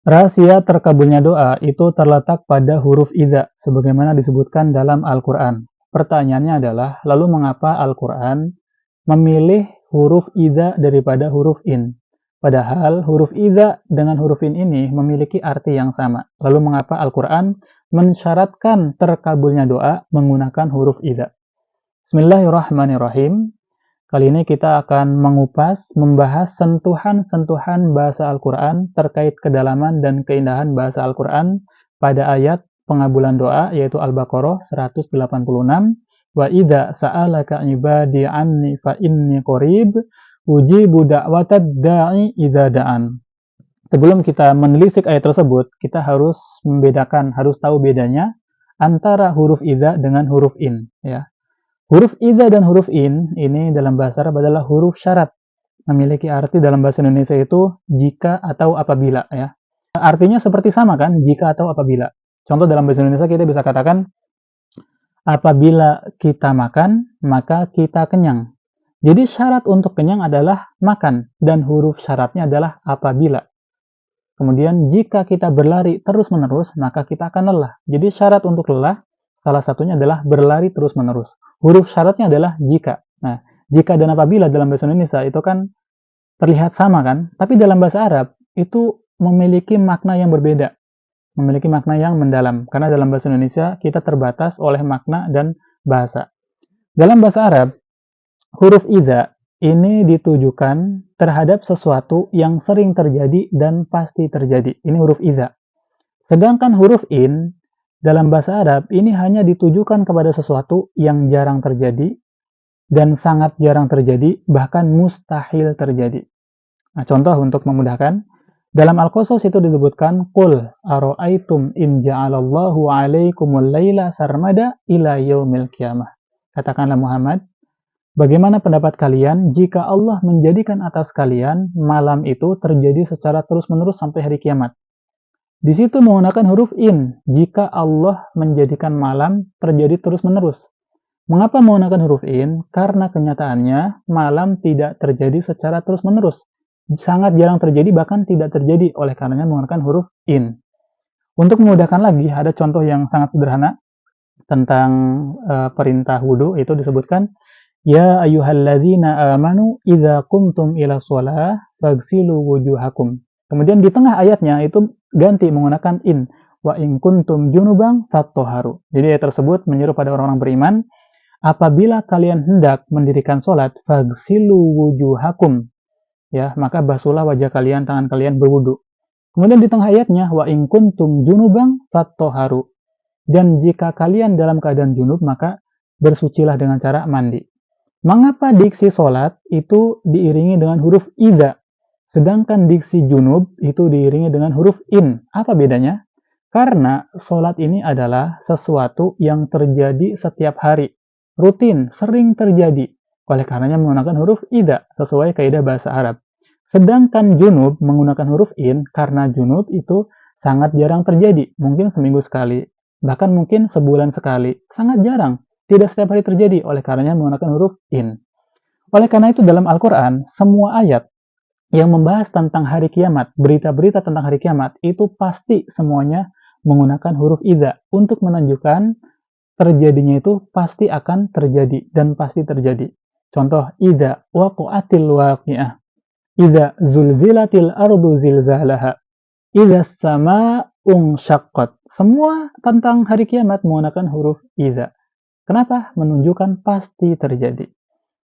Rahasia terkabulnya doa itu terletak pada huruf idza, sebagaimana disebutkan dalam Al-Quran. Pertanyaannya adalah, lalu mengapa Al-Quran memilih huruf idza daripada huruf in? Padahal huruf idza dengan huruf in ini memiliki arti yang sama. Lalu mengapa Al-Quran mensyaratkan terkabulnya doa menggunakan huruf idza? Bismillahirrahmanirrahim. Kali ini kita akan membahas sentuhan-sentuhan bahasa Al-Quran terkait kedalaman dan keindahan bahasa Al-Quran pada ayat pengabulan doa, yaitu Al-Baqarah 186. Wa idza sa'alaka ibadi anni fa inni qarib ujibu da'watad da'i idza da'an. Sebelum kita menelisik ayat tersebut, kita harus tahu bedanya antara huruf idza dengan huruf in, ya. Huruf idza dan huruf in ini dalam bahasa Arab adalah huruf syarat. Memiliki arti dalam bahasa Indonesia itu jika atau apabila, ya. Artinya seperti sama kan, jika atau apabila. Contoh dalam bahasa Indonesia kita bisa katakan apabila kita makan, maka kita kenyang. Jadi syarat untuk kenyang adalah makan dan huruf syaratnya adalah apabila. Kemudian jika kita berlari terus-menerus, maka kita akan lelah. Jadi syarat untuk lelah salah satunya adalah berlari terus-menerus. Huruf syaratnya adalah jika. Nah, jika dan apabila dalam bahasa Indonesia itu kan terlihat sama kan, tapi dalam bahasa Arab itu memiliki makna yang berbeda, memiliki makna yang mendalam. Karena dalam bahasa Indonesia kita terbatas oleh makna dan bahasa. Dalam bahasa Arab, huruf idza ini ditujukan terhadap sesuatu yang sering terjadi dan pasti terjadi. Ini huruf idza. Sedangkan huruf in dalam bahasa Arab ini hanya ditujukan kepada sesuatu yang jarang terjadi dan sangat jarang terjadi, bahkan mustahil terjadi. Nah, contoh untuk memudahkan, dalam Al-Qasas itu disebutkan qul ara'aitum in ja'alallahu 'alaikumul laila sarmada ila yaumil qiyamah. Katakanlah Muhammad, bagaimana pendapat kalian jika Allah menjadikan atas kalian malam itu terjadi secara terus-menerus sampai hari kiamat? Di situ menggunakan huruf in, jika Allah menjadikan malam terjadi terus-menerus. Mengapa menggunakan huruf in? Karena kenyataannya malam tidak terjadi secara terus-menerus. Sangat jarang terjadi, bahkan tidak terjadi, oleh karenanya menggunakan huruf in. Untuk memudahkan lagi, ada contoh yang sangat sederhana tentang perintah wudu, itu disebutkan, Ya ayyuhalladzina amanu idza qumtum ila shalah faghsilu wujuhakum. Kemudian di tengah ayatnya itu ganti menggunakan in. Wa in kuntum junuban fattoharu. Jadi ayat tersebut menyuruh pada orang-orang beriman, apabila kalian hendak mendirikan sholat, faghsilu wujuhakum. Ya, maka basuhlah wajah kalian, tangan kalian berwudu. Kemudian di tengah ayatnya, wa in kuntum junuban fattoharu. Dan jika kalian dalam keadaan junub, maka bersucilah dengan cara mandi. Mengapa diksi sholat itu diiringi dengan huruf idza? Sedangkan diksi junub itu diiringi dengan huruf in. Apa bedanya? Karena sholat ini adalah sesuatu yang terjadi setiap hari. Rutin, sering terjadi. Oleh karenanya menggunakan huruf idza sesuai kaidah bahasa Arab. Sedangkan junub menggunakan huruf in karena junub itu sangat jarang terjadi. Mungkin seminggu sekali. Bahkan mungkin sebulan sekali. Sangat jarang. Tidak setiap hari terjadi. Oleh karenanya menggunakan huruf in. Oleh karena itu dalam Al-Quran, semua ayat yang membahas tentang hari kiamat, berita-berita tentang hari kiamat, itu pasti semuanya menggunakan huruf idza untuk menunjukkan terjadinya itu pasti akan terjadi dan pasti terjadi. Contoh, idza waqa'atil waqi'ah, idza zulzilatil ardu zilzalaha, idza sama'un syaqqat. Semua tentang hari kiamat menggunakan huruf idza. Kenapa? Menunjukkan pasti terjadi.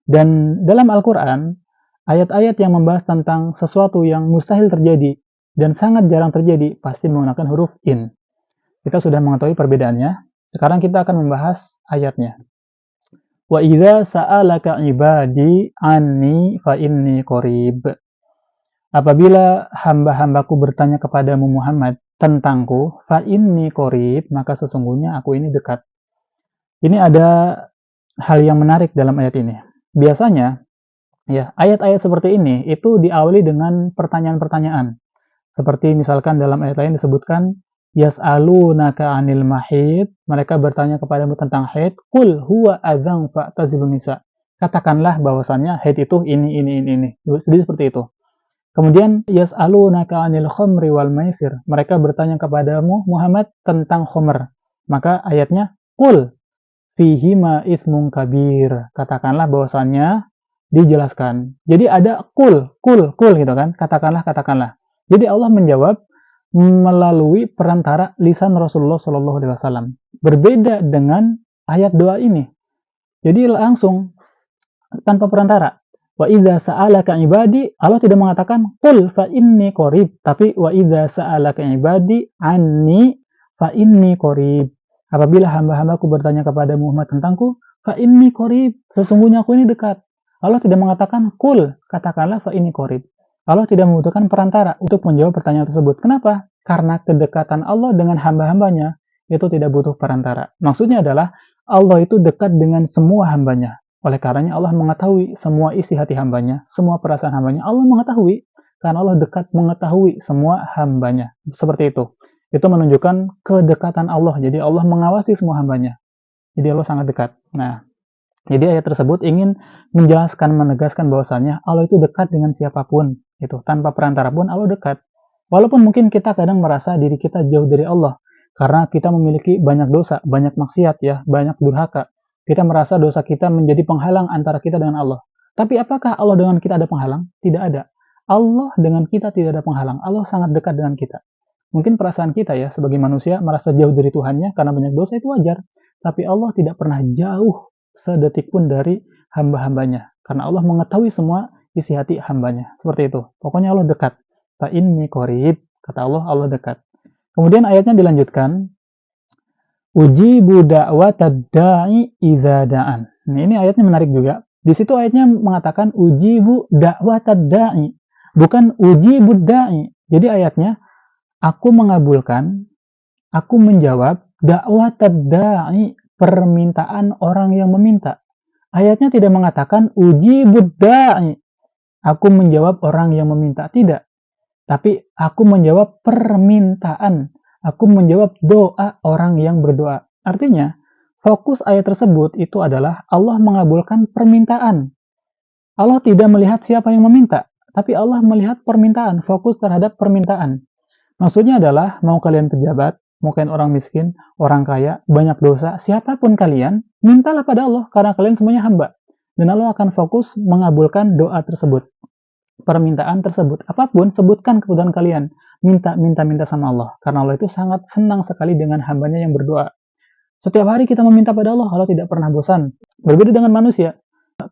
Dan dalam Al-Quran, ayat-ayat yang membahas tentang sesuatu yang mustahil terjadi dan sangat jarang terjadi pasti menggunakan huruf in. Kita sudah mengetahui perbedaannya. Sekarang kita akan membahas ayatnya. Wa idza sa'alaka ibadi anni fa inni qarib. Apabila hamba-hambaku bertanya kepadamu Muhammad tentangku, fa inni qarib, maka sesungguhnya aku ini dekat. Ini ada hal yang menarik dalam ayat ini. Biasanya ya, ayat-ayat seperti ini itu diawali dengan pertanyaan-pertanyaan. Seperti misalkan dalam ayat lain disebutkan yas'alunaka 'anil mahid, mereka bertanya kepadamu tentang haid, qul huwa adzan fa'tazilun nisa. Katakanlah bahwasannya haid itu ini. Jadi seperti itu. Kemudian yas'alunaka 'anil khamri wal maisir. Mereka bertanya kepadamu Muhammad tentang khamr. Maka ayatnya qul fihima ismun kabir. Katakanlah bahwasannya dijelaskan. Jadi ada kul gitu kan. Katakanlah. Jadi Allah menjawab melalui perantara lisan Rasulullah Shallallahu Alaihi Wasallam. Berbeda dengan ayat doa ini. Jadi langsung tanpa perantara. Wa idza sa'alaka ibadi, Allah tidak mengatakan qul fa inni qarib, tapi wa idza sa'alaka ibadi anni fa inni qarib. Apabila hamba-hambaku bertanya kepada Muhammad tentangku, fa inni qarib, sesungguhnya aku ini dekat. Allah tidak mengatakan qul, katakanlah fa inni qarib. Allah tidak membutuhkan perantara untuk menjawab pertanyaan tersebut. Kenapa? Karena kedekatan Allah dengan hamba-hambanya itu tidak butuh perantara. Maksudnya adalah Allah itu dekat dengan semua hambanya. Oleh karenanya Allah mengetahui semua isi hati hambanya, semua perasaan hambanya. Allah mengetahui, karena Allah dekat mengetahui semua hambanya. Seperti itu. Itu menunjukkan kedekatan Allah. Jadi Allah mengawasi semua hambanya. Jadi Allah sangat dekat. Nah, jadi ayat tersebut ingin menjelaskan, menegaskan bahwasannya Allah itu dekat dengan siapapun. Itu tanpa perantara pun Allah dekat. Walaupun mungkin kita kadang merasa diri kita jauh dari Allah. Karena kita memiliki banyak dosa, banyak maksiat ya, banyak durhaka. Kita merasa dosa kita menjadi penghalang antara kita dengan Allah. Tapi apakah Allah dengan kita ada penghalang? Tidak ada. Allah dengan kita tidak ada penghalang. Allah sangat dekat dengan kita. Mungkin perasaan kita ya sebagai manusia merasa jauh dari Tuhannya karena banyak dosa itu wajar. Tapi Allah tidak pernah jauh sedetik pun dari hamba-hambanya. Karena Allah mengetahui semua isi hati hambanya. Seperti itu. Pokoknya Allah dekat. Fa inni qarib. Kata Allah, Allah dekat. Kemudian ayatnya dilanjutkan. Ujibu da'watad da'i idza da'an. Nah, ini ayatnya menarik juga. Di situ ayatnya mengatakan ujibu da'watad da'i, bukan ujibu da'i. Jadi ayatnya aku mengabulkan, aku menjawab da'watad da'i, permintaan orang yang meminta. Ayatnya tidak mengatakan ujibu da'i, aku menjawab orang yang meminta. Tidak. Tapi aku menjawab permintaan. Aku menjawab doa orang yang berdoa. Artinya, fokus ayat tersebut itu adalah Allah mengabulkan permintaan. Allah tidak melihat siapa yang meminta, tapi Allah melihat permintaan, fokus terhadap permintaan. Maksudnya adalah, mau kalian pejabat, mau kalian orang miskin, orang kaya, banyak dosa, siapapun kalian, mintalah pada Allah, karena kalian semuanya hamba. Dan Allah akan fokus mengabulkan doa tersebut. Permintaan tersebut, apapun, sebutkan kebutuhan kalian. Minta sama Allah. Karena Allah itu sangat senang sekali dengan hambanya yang berdoa. Setiap hari kita meminta pada Allah, Allah tidak pernah bosan. Berbeda dengan manusia.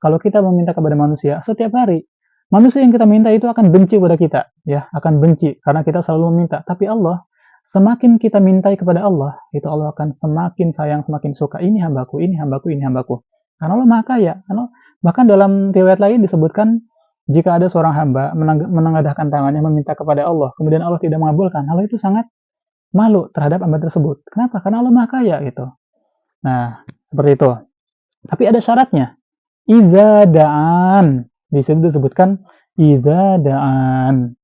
Kalau kita meminta kepada manusia, setiap hari, manusia yang kita minta itu akan benci kepada kita. Ya, akan benci, karena kita selalu meminta. Tapi Allah, semakin kita mintai kepada Allah, itu Allah akan semakin sayang, semakin suka. Ini hambaku, ini hambaku, ini hambaku. Karena Allah maha kaya. Bahkan dalam riwayat lain disebutkan, jika ada seorang hamba menengadahkan tangannya meminta kepada Allah, kemudian Allah tidak mengabulkan, Allah itu sangat malu terhadap hamba tersebut. Kenapa? Karena Allah maha kaya gitu. Nah, seperti itu. Tapi ada syaratnya. Idza da'an. Di situ disebutkan idza da'an.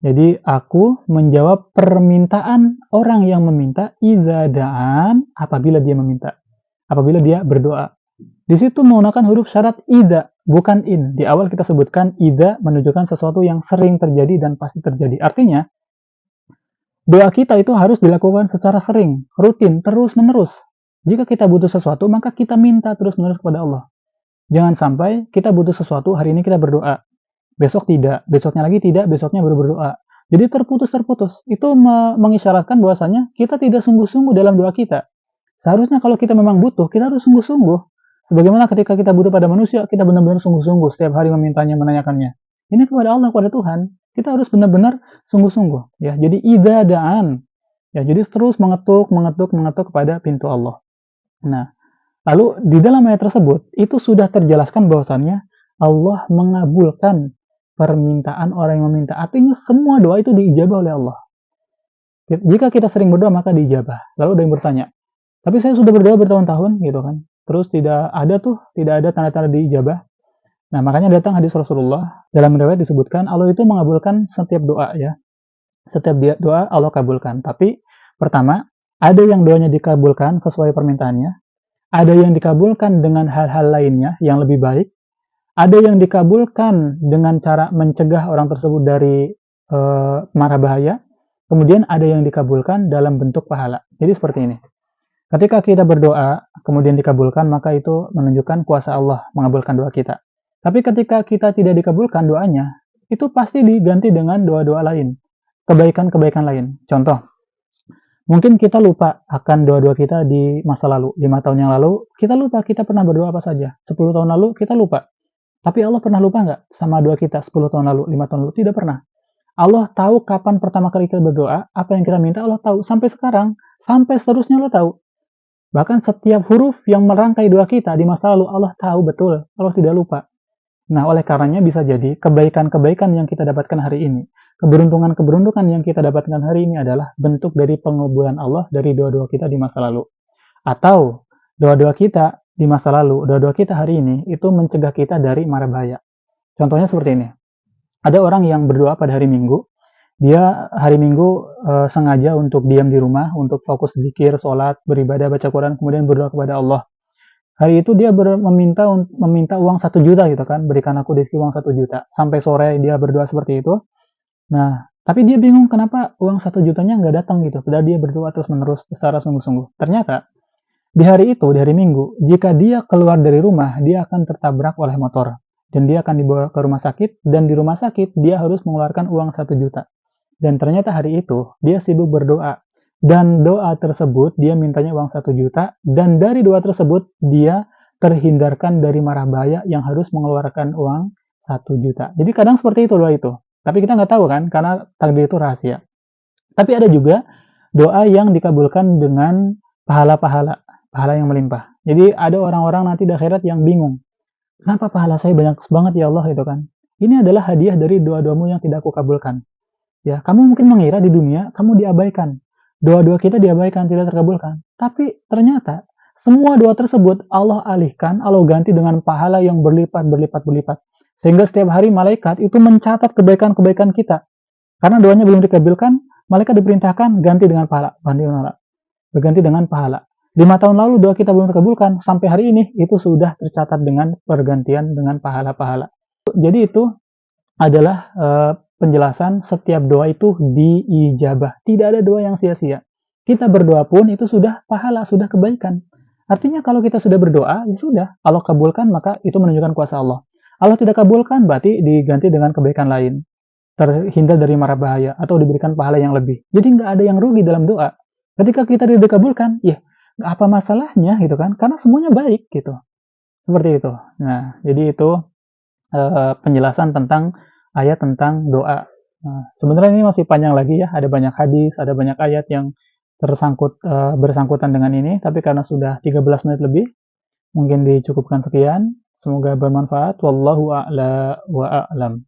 Jadi aku menjawab permintaan orang yang meminta idza da'an apabila dia meminta. Apabila dia berdoa. Di situ menggunakan huruf syarat idza, bukan in. Di awal kita sebutkan idza menunjukkan sesuatu yang sering terjadi dan pasti terjadi. Artinya, doa kita itu harus dilakukan secara sering, rutin, terus-menerus. Jika kita butuh sesuatu, maka kita minta terus-menerus kepada Allah. Jangan sampai kita butuh sesuatu, hari ini kita berdoa. Besok tidak, besoknya lagi tidak, besoknya baru berdoa. Jadi terputus-terputus. Itu mengisyaratkan bahwasanya kita tidak sungguh-sungguh dalam doa kita. Seharusnya kalau kita memang butuh, kita harus sungguh-sungguh. Sebagaimana ketika kita butuh pada manusia, kita benar-benar sungguh-sungguh setiap hari memintanya, menanyakannya. Ini kepada Allah, kepada Tuhan. Kita harus benar-benar sungguh-sungguh. Ya, jadi idza da'an. Ya, jadi terus mengetuk kepada pintu Allah. Nah, lalu di dalam ayat tersebut itu sudah terjelaskan bahwasannya Allah mengabulkan permintaan orang yang meminta. Artinya semua doa itu diijabah oleh Allah. Jika kita sering berdoa maka diijabah. Lalu ada yang bertanya, tapi saya sudah berdoa bertahun-tahun gitu kan. Terus tidak ada tanda-tanda diijabah. Nah, makanya datang hadis Rasulullah dalam riwayat disebutkan Allah itu mengabulkan setiap doa ya. Setiap doa Allah kabulkan. Tapi pertama, ada yang doanya dikabulkan sesuai permintaannya. Ada yang dikabulkan dengan hal-hal lainnya yang lebih baik. Ada yang dikabulkan dengan cara mencegah orang tersebut dari mara bahaya, kemudian ada yang dikabulkan dalam bentuk pahala. Jadi seperti ini. Ketika kita berdoa, kemudian dikabulkan, maka itu menunjukkan kuasa Allah mengabulkan doa kita. Tapi ketika kita tidak dikabulkan doanya, itu pasti diganti dengan doa-doa lain, kebaikan-kebaikan lain. Contoh, mungkin kita lupa akan doa-doa kita di masa lalu, 5 tahun yang lalu, kita lupa kita pernah berdoa apa saja. 10 tahun lalu, kita lupa. Tapi Allah pernah lupa nggak sama doa kita 10 tahun lalu, 5 tahun lalu? Tidak pernah. Allah tahu kapan pertama kali kita berdoa, apa yang kita minta Allah tahu. Sampai sekarang, sampai seterusnya Allah tahu. Bahkan setiap huruf yang merangkai doa kita di masa lalu, Allah tahu betul. Allah tidak lupa. Nah, oleh karenanya bisa jadi kebaikan-kebaikan yang kita dapatkan hari ini, keberuntungan-keberuntungan yang kita dapatkan hari ini adalah bentuk dari pengabulan Allah dari doa-doa kita di masa lalu. Atau doa-doa kita di masa lalu, doa-doa kita hari ini itu mencegah kita dari mara bahaya. Contohnya seperti ini. Ada orang yang berdoa pada hari Minggu, dia hari Minggu sengaja untuk diam di rumah, untuk fokus zikir, sholat, beribadah, baca Quran, kemudian berdoa kepada Allah. Hari itu dia meminta uang 1 juta gitu kan, berikan aku rezeki uang 1 juta. Sampai sore dia berdoa seperti itu. Nah, tapi dia bingung kenapa uang 1 jutanya nggak datang gitu. Padahal dia berdoa terus menerus secara sungguh-sungguh. Ternyata di hari itu, di hari Minggu, jika dia keluar dari rumah, dia akan tertabrak oleh motor. Dan dia akan dibawa ke rumah sakit, dan di rumah sakit dia harus mengeluarkan uang 1 juta. Dan ternyata hari itu, dia sibuk berdoa. Dan doa tersebut, dia mintanya uang 1 juta, dan dari doa tersebut, dia terhindarkan dari mara bahaya yang harus mengeluarkan uang 1 juta. Jadi kadang seperti itu doa itu. Tapi kita nggak tahu kan, karena takdir itu rahasia. Tapi ada juga doa yang dikabulkan dengan pahala-pahala, pahala yang melimpah. Jadi ada orang-orang nanti di akhirat yang bingung. Kenapa pahala saya banyak banget ya Allah gitu kan? Ini adalah hadiah dari doa-doamu yang tidak aku kabulkan. Ya, kamu mungkin mengira di dunia kamu diabaikan. Doa-doa kita diabaikan, tidak terkabulkan. Tapi ternyata semua doa tersebut Allah alihkan, Allah ganti dengan pahala yang berlipat, berlipat, berlipat. Sehingga setiap hari malaikat itu mencatat kebaikan-kebaikan kita. Karena doanya belum dikabulkan, malaikat diperintahkan ganti dengan pahala, berganti dengan pahala. 5 tahun lalu doa kita belum terkabulkan, sampai hari ini itu sudah tercatat dengan pergantian dengan pahala-pahala. Jadi itu adalah penjelasan setiap doa itu diijabah. Tidak ada doa yang sia-sia. Kita berdoa pun itu sudah pahala, sudah kebaikan. Artinya kalau kita sudah berdoa, ya sudah. Allah kabulkan, maka itu menunjukkan kuasa Allah. Allah tidak kabulkan, berarti diganti dengan kebaikan lain. Terhindar dari mara bahaya, atau diberikan pahala yang lebih. Jadi nggak ada yang rugi dalam doa. Ketika kita tidak dikabulkan, ya apa masalahnya gitu kan? Karena semuanya baik gitu. Seperti itu. Nah, jadi itu penjelasan tentang ayat tentang doa. Nah, sebenarnya ini masih panjang lagi ya, ada banyak hadis, ada banyak ayat yang bersangkutan dengan ini, tapi karena sudah 13 menit lebih, mungkin dicukupkan sekian. Semoga bermanfaat. Wallahu a'la wa a'lam.